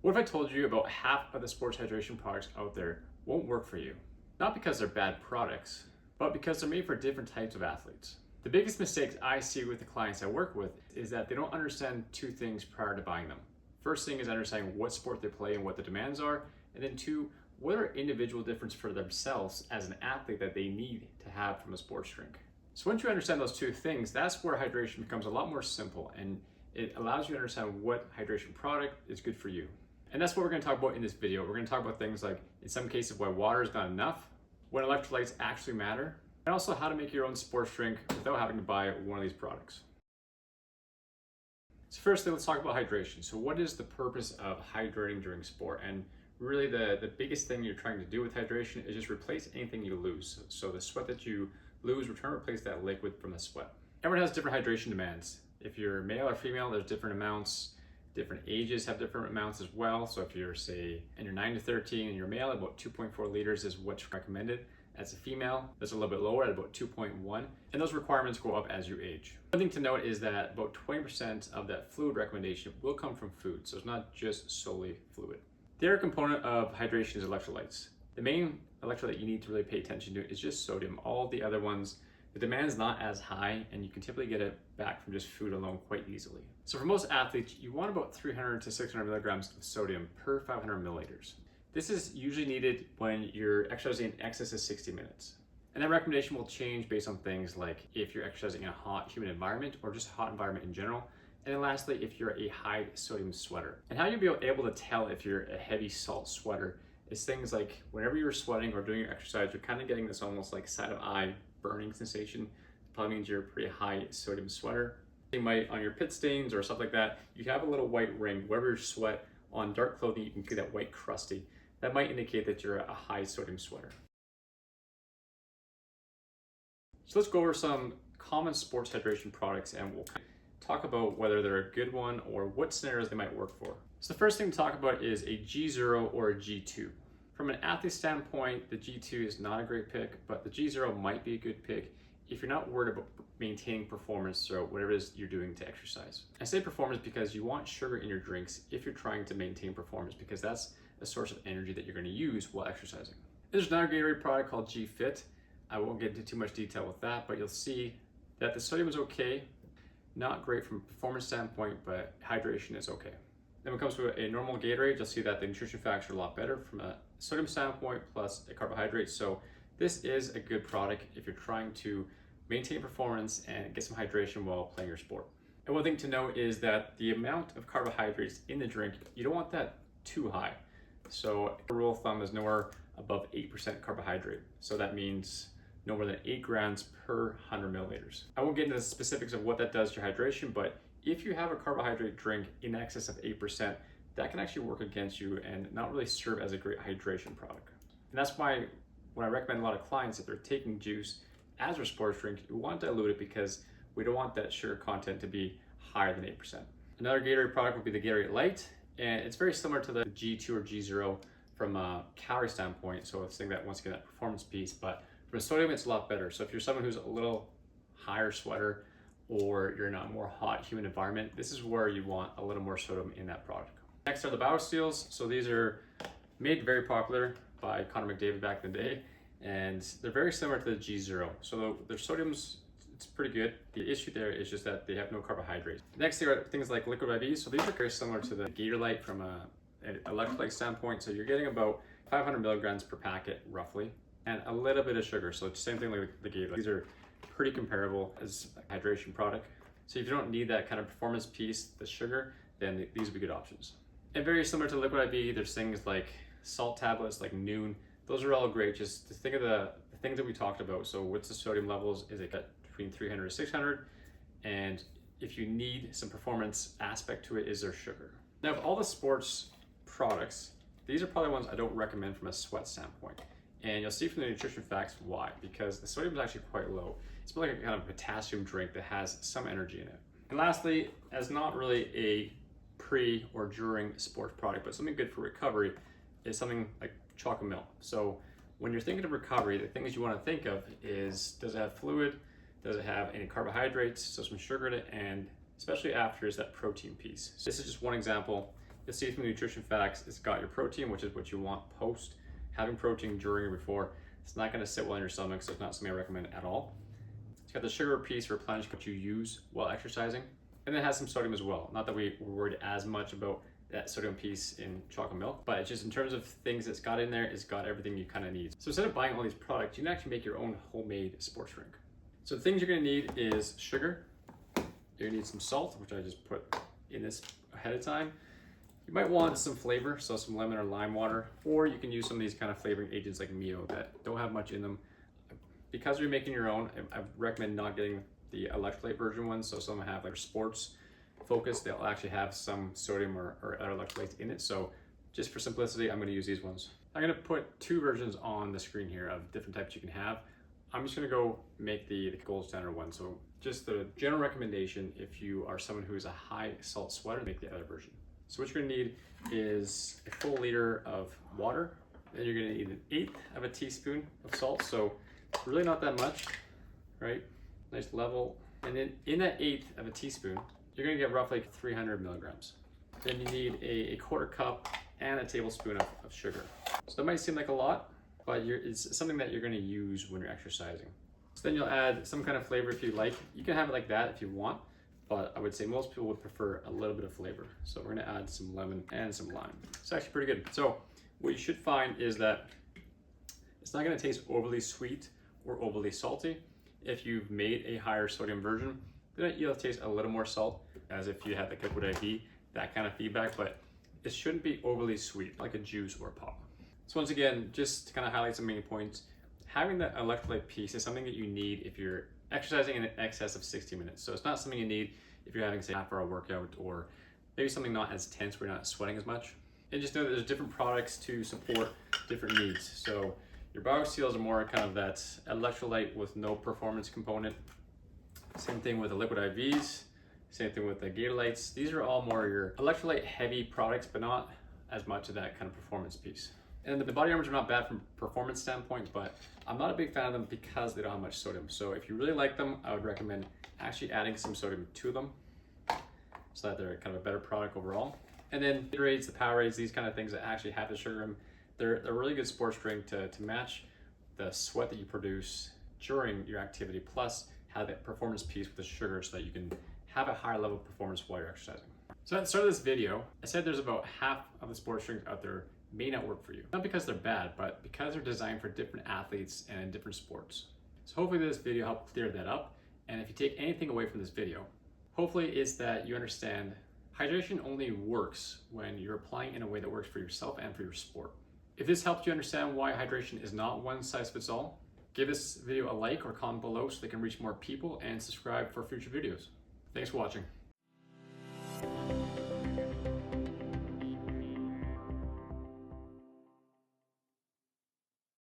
What if I told you about half of the sports hydration products out there won't work for you? Not because they're bad products, but because they're made for different types of athletes. The biggest mistakes I see with the clients I work with is that they don't understand two things prior to buying them. First thing is understanding what sport they play and what the demands are, and then two, what are individual difference for themselves as an athlete that they need to have from a sports drink. So once you understand those two things, that's where hydration becomes a lot more simple, and it allows you to understand what hydration product is good for you. And that's what we're going to talk about in this video. We're going to talk about things like, in some cases, why water is not enough, when electrolytes actually matter, and also how to make your own sports drink without having to buy one of these products. So firstly, let's talk about hydration. So what is the purpose of hydrating during sport? And really the biggest thing you're trying to do with hydration is just replace anything you lose. So the sweat that you lose, replace that liquid from the sweat. Everyone has different hydration demands. If you're male or female, there's different amounts. Different ages have different amounts as well. So if you're, say, in your 9 to 13 and you're male, about 2.4 liters is what's recommended. As a female, that's a little bit lower at about 2.1. And those requirements go up as you age. One thing to note is that about 20% of that fluid recommendation will come from food. So it's not just solely fluid. The other component of hydration is electrolytes. The main electrolyte you need to really pay attention to is just sodium. All the other ones, the demand is not as high, and you can typically get it back from just food alone quite easily. So for most athletes, you want about 300 to 600 milligrams of sodium per 500 milliliters. This is usually needed when you're exercising in excess of 60 minutes. And that recommendation will change based on things like if you're exercising in a hot, humid environment or just a hot environment in general. And then lastly, if you're a high sodium sweater. And how you'll be able to tell if you're a heavy salt sweater is things like whenever you're sweating or doing your exercise, you're kind of getting this almost like side of eye burning sensation. Probably means you're a pretty high sodium sweater. You might, on your pit stains or stuff like that, you have a little white ring. Wherever you sweat on dark clothing, you can see that white crusty. That might indicate that you're a high sodium sweater. So let's go over some common sports hydration products and we'll talk about whether they're a good one or what scenarios they might work for. So the first thing to talk about is a G0 or a G2. From an athlete standpoint, the G2 is not a great pick, but the G0 might be a good pick if you're not worried about maintaining performance throughout whatever it is you're doing to exercise. I say performance because you want sugar in your drinks if you're trying to maintain performance, because that's a source of energy that you're going to use while exercising. There's another Gatorade product called G-Fit. I won't get into too much detail with that, but you'll see that the sodium is okay. Not great from a performance standpoint, but hydration is okay. Then when it comes to a normal Gatorade, you'll see that the nutrition facts are a lot better from a sodium standpoint plus a carbohydrate. So this is a good product if you're trying to maintain performance and get some hydration while playing your sport. And one thing to note is that the amount of carbohydrates in the drink, you don't want that too high. So a rule of thumb is nowhere above 8% carbohydrate. So that means no more than 8 grams per 100 milliliters. I won't get into the specifics of what that does to your hydration, but if you have a carbohydrate drink in excess of 8%, that can actually work against you and not really serve as a great hydration product. And that's why when I recommend a lot of clients, if they're taking juice as their sports drink, you want to dilute it because we don't want that sugar content to be higher than 8%. Another Gatorade product would be the Gatorade Light, and it's very similar to the G2 or G0 from a calorie standpoint. So it's saying that once again, that performance piece, but from a sodium, it's a lot better. So if you're someone who's a little higher sweater or you're in a more hot, humid environment, this is where you want a little more sodium in that product. Next are the BioSteels. So these are made very popular by Connor McDavid back in the day, and they're very similar to the G0. So their sodium's, it's pretty good. The issue there is just that they have no carbohydrates. Next thing are things like liquid IVs. So these are very similar to the Gatorlyte from an electrolyte standpoint. So you're getting about 500 milligrams per packet roughly, and a little bit of sugar. So it's the same thing like the Gatorlyte. These are pretty comparable as a hydration product. So if you don't need that kind of performance piece, the sugar, then these would be good options. And very similar to liquid IV, there's things like salt tablets, like Noon. Those are all great. Just to think of the things that we talked about. So what's the sodium levels? Is it between 300 to 600? And if you need some performance aspect to it, is there sugar? Now, of all the sports products, these are probably ones I don't recommend from a sweat standpoint. And you'll see from the nutrition facts why, because the sodium is actually quite low. It's more like a kind of potassium drink that has some energy in it. And lastly, as not really a pre or during sports product, but something good for recovery, is something like chocolate milk. So when you're thinking of recovery, the things you want to think of is, does it have fluid? Does it have any carbohydrates? So some sugar in it, and especially after is that protein piece. So this is just one example. You'll see from the nutrition facts, it's got your protein, which is what you want post. Having protein during or before, it's not gonna sit well in your stomach, so it's not something I recommend at all. It's got the sugar piece to replenish what you use while exercising. And it has some sodium as well. Not that we were worried as much about that sodium piece in chocolate milk, but it's just in terms of things it's got in there, it's got everything you kind of need. So instead of buying all these products, you can actually make your own homemade sports drink. So the things you're gonna need is sugar. You're gonna need some salt, which I just put in this ahead of time. You might want some flavor, so some lemon or lime water, or you can use some of these kind of flavoring agents like Mio that don't have much in them. Because you're making your own, I recommend not getting the electrolyte version ones. So some have like sports focus, they'll actually have some sodium or other electrolytes in it. So just for simplicity, I'm gonna use these ones. I'm gonna put two versions on the screen here of different types you can have. I'm just gonna go make the gold standard one. So just the general recommendation, if you are someone who is a high salt sweater, make the other version. So what you're gonna need is a full liter of water. Then you're gonna need 1/8 of a teaspoon of salt. So really not that much, right? Nice level. And then in that 1/8 of a teaspoon, you're gonna get roughly 300 milligrams. Then you need a 1/4 cup and a tablespoon of sugar. So that might seem like a lot, but it's something that you're gonna use when you're exercising. So then you'll add some kind of flavor if you like. You can have it like that if you want, but I would say most people would prefer a little bit of flavor. So we're gonna add some lemon and some lime. It's actually pretty good. So what you should find is that it's not gonna taste overly sweet or overly salty. If you've made a higher sodium version, then you'll taste a little more salt, as if you had like liquid IV, that kind of feedback, but it shouldn't be overly sweet, like a juice or a pop. So once again, just to kind of highlight some main points, having that electrolyte piece is something that you need if you're exercising in excess of 60 minutes. So it's not something you need if you're having, say, half hour workout, or maybe something not as tense where you're not sweating as much. And just know that there's different products to support different needs. So your BioSteals are more kind of that electrolyte with no performance component. Same thing with the liquid IVs, same thing with the Gatorlytes. These are all more your electrolyte heavy products, but not as much of that kind of performance piece. And the body armors are not bad from a performance standpoint, but I'm not a big fan of them because they don't have much sodium. So if you really like them, I would recommend actually adding some sodium to them so that they're kind of a better product overall. And then Gatorades, the Powerades, these kind of things that actually have the sugar in them, they're a really good sports drink to match the sweat that you produce during your activity, plus have that performance piece with the sugar so that you can have a higher level of performance while you're exercising. So at the start of this video, I said there's about half of the sports drinks out there may not work for you. Not because they're bad, but because they're designed for different athletes and in different sports. So hopefully this video helped clear that up. And if you take anything away from this video, hopefully it's that you understand hydration only works when you're applying in a way that works for yourself and for your sport. If this helped you understand why hydration is not one size fits all, give this video a like or comment below so they can reach more people, and subscribe for future videos. Thanks for watching.